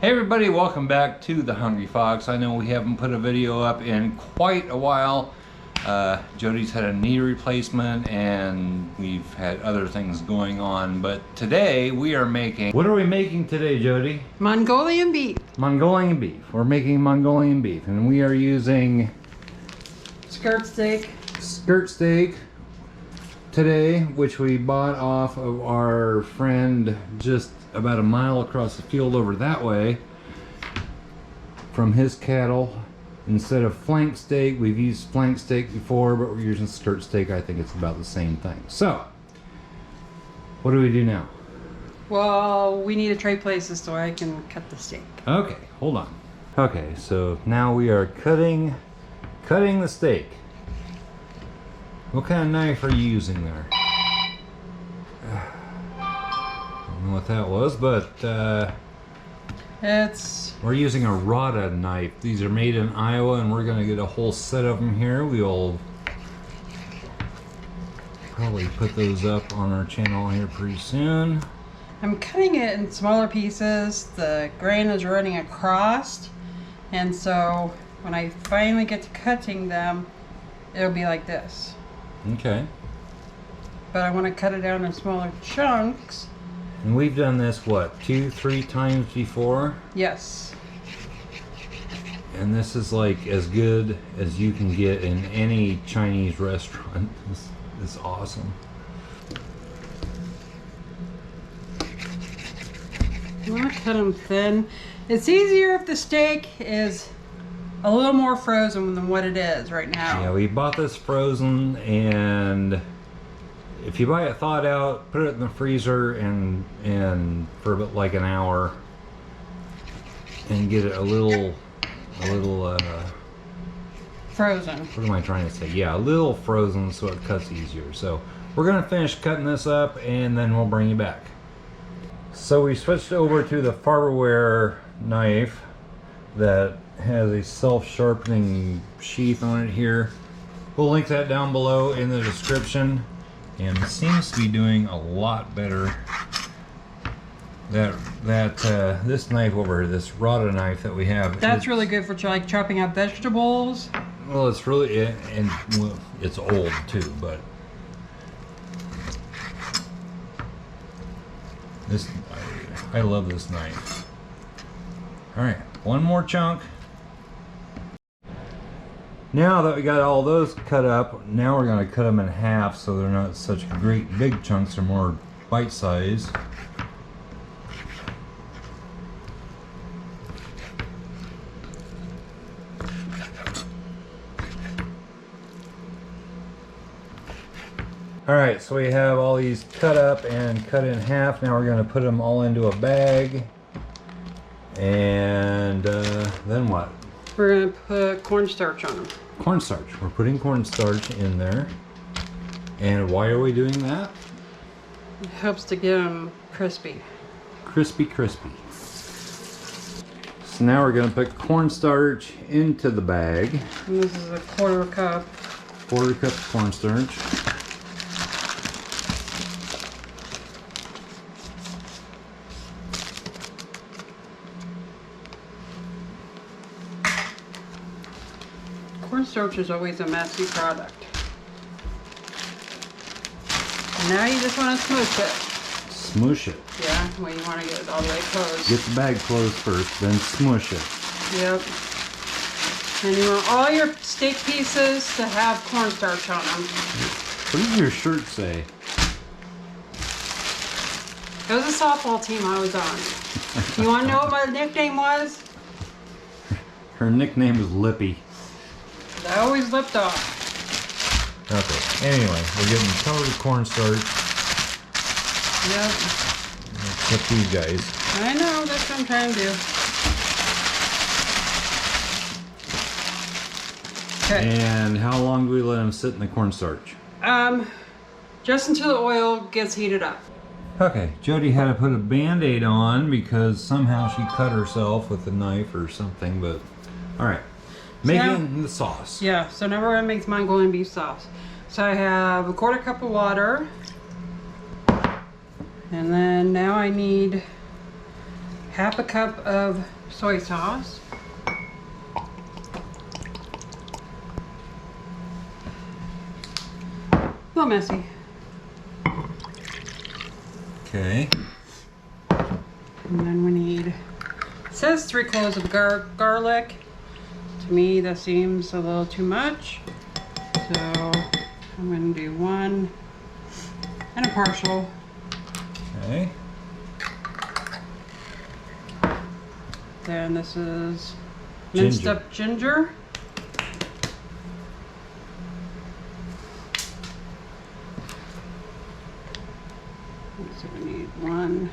Hey everybody, welcome back to The Hungry Fox. I know we haven't put a video up in quite a while. Jody's had a knee replacement and we've had other things going on, but today we are making... What are we making today, Jody? Mongolian beef. Mongolian beef. We're making Mongolian beef and we are using... Skirt steak. Skirt steak today, which we bought off of our friend just about a mile across the field over that way from his cattle. Instead of flank steak, we've used flank steak before, but we're using skirt steak. I think it's about the same thing. So what do we do now? Well, we need to trade places so I can cut the steak. Okay, hold on. Okay, so now we are cutting the steak. What kind of knife are you using there? I don't know what that was, but we're using a Rada knife. These are made in Iowa and we're gonna get a whole set of them here. We'll probably put those up on our channel here pretty soon. I'm cutting it in smaller pieces. The grain is running across, and so when I finally get to cutting them, it'll be like this. Okay. But I want to cut it down in smaller chunks. And we've done this, what, 2-3 times before? Yes. And this is like as good as you can get in any Chinese restaurant. This is awesome. I want to cut them thin. It's easier if the steak is a little more frozen than what it is right now. Yeah, we bought this frozen, and if you buy it thawed out, put it in the freezer and for about like an hour and get it a little frozen. What am I trying to say? Yeah, a little frozen so it cuts easier. So we're gonna finish cutting this up and then we'll bring you back. So we switched over to the Farberware knife that has a self-sharpening sheath on it here. We'll link that down below in the description, and it seems to be doing a lot better. This knife over here, this Rada knife that we have, that's really good for like chopping up vegetables. Well, it's really, and well, it's old too, but this, I love this knife. All right, one more chunk. Now that we got all those cut up, now we're going to cut them in half so they're not such great big chunks, they're more bite-sized. Alright, so we have all these cut up and cut in half. Now we're going to put them all into a bag. And then what? We're going to put cornstarch on them. Cornstarch. We're putting cornstarch in there. And why are we doing that? It helps to get them crispy. Crispy. So now we're going to put cornstarch into the bag. And this is a quarter cup. Quarter cup of cornstarch. Cornstarch is always a messy product. And now you just want to smoosh it. Smoosh it. Yeah, well, you want to get it all the way closed. Get the bag closed first, then smoosh it. Yep. And you want all your steak pieces to have cornstarch on them. What does your shirt say? It was a softball team I was on. You want to know what my nickname was? Her nickname is Lippy. I always lipped off. Okay, anyway, we're getting covered with cornstarch. Yep. Except these guys. I know, that's what I'm trying to do. Okay. And how long do we let them sit in the cornstarch? Just until the oil gets heated up. Okay, Jody had to put a Band-Aid on because somehow she cut herself with a knife or something, but alright. Making the sauce. Yeah, so now we're going to make Mongolian beef sauce. So I have a quarter cup of water. And then now I need half a cup of soy sauce. A little messy. Okay. And then we need, it says 3 cloves of garlic. To me, that seems a little too much. So I'm going to do 1 and a partial. Okay. Then this is minced up ginger. So we need 1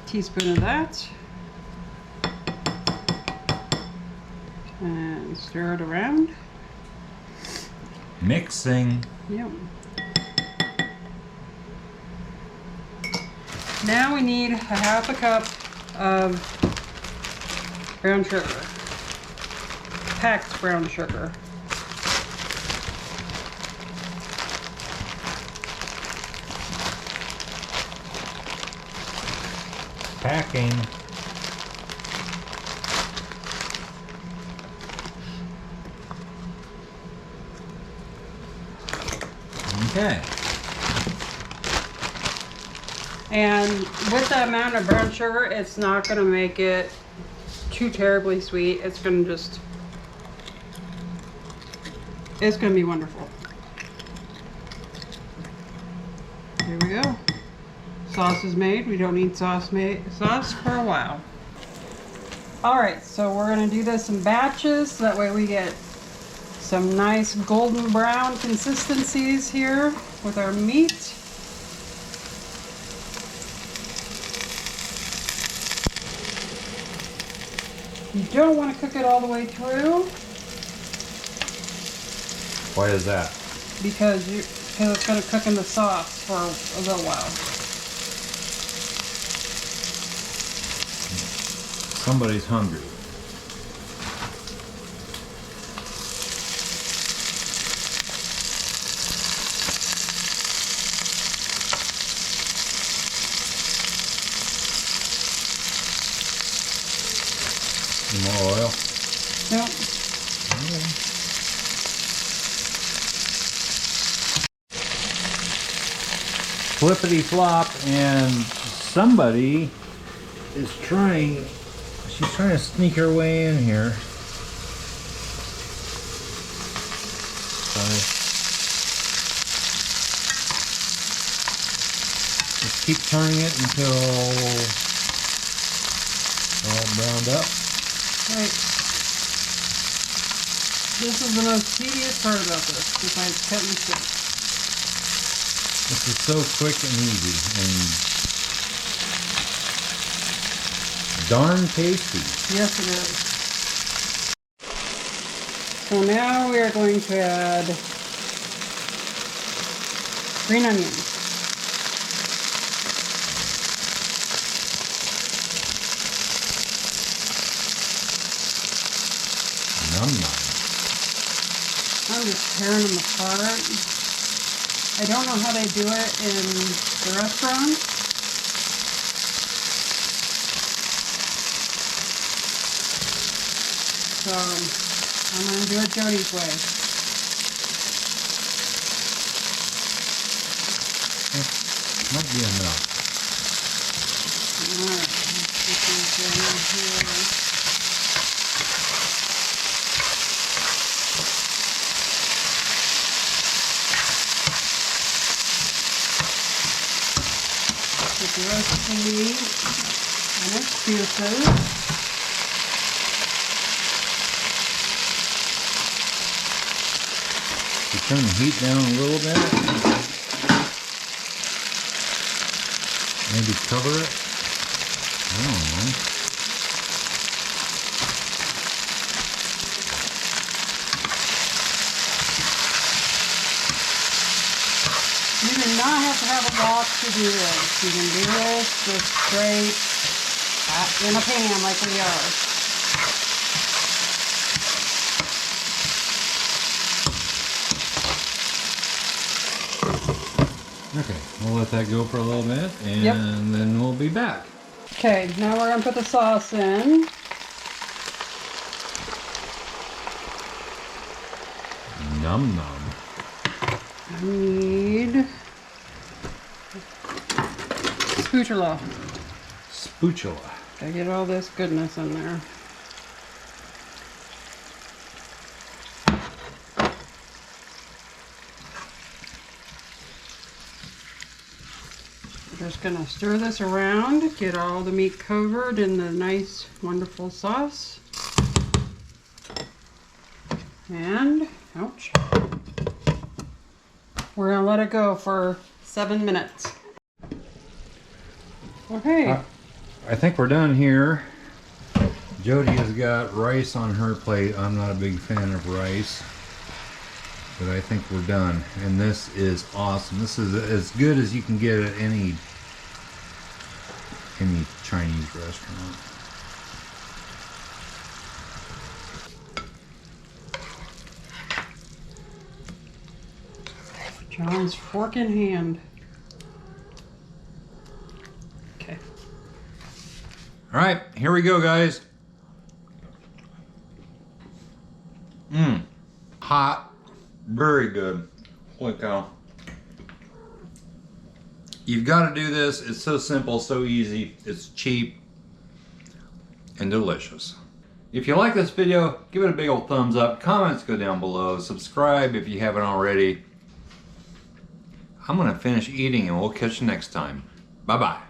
teaspoon of that. And stir it around. Mixing. Yep. Now we need a half a cup of brown sugar. Packed brown sugar. Packing. Okay. And with the amount of brown sugar, it's not going to make it too terribly sweet. It's going to just, it's going to be wonderful. Here we go. Sauce is made. We don't need sauce for a while. All right, so we're going to do this in batches. So that way we get some nice golden brown consistencies here with our meat. You don't want to cook it all the way through. Why is that? Because it's going to cook in the sauce for a little while. Somebody's hungry. More oil? Nope. Okay. Flippity flop, and somebody is trying, she's trying to sneak her way in here. Just keep turning it until it's all browned up. Right. This is the most tedious part about this, besides cutting steak. This is so quick and easy and darn tasty. Yes, it is. So now we are going to add green onions. Num num. I'm just tearing them apart. I don't know how they do it in the restaurant. So I'm going to do it Jody's way. Might be enough. Alright, let's put this in here. Put the rest of the meat in its pieces. You turn the heat down a little bit. Maybe cover it. I don't know. You do not have to have a wok to do this. You can do this just straight in a pan like we are. Okay, we'll let that go for a little bit, and Yep. then we'll be back. Okay, now we're gonna put the sauce in. Num num. I need spatula. Spatula. Gotta get all this goodness in there. We're just gonna stir this around, get all the meat covered in the nice, wonderful sauce. And, ouch. We're gonna let it go for 7 minutes. Okay. I think we're done here. Jody has got rice on her plate. I'm not a big fan of rice, but I think we're done. And this is awesome. This is as good as you can get at any Chinese restaurant. John's fork in hand. Okay. All right, here we go, guys. Hot, very good. Holy cow. You've got to do this. It's so simple, so easy. It's cheap and delicious. If you like this video, give it a big old thumbs up. Comments go down below. Subscribe if you haven't already. I'm going to finish eating and we'll catch you next time. Bye-bye.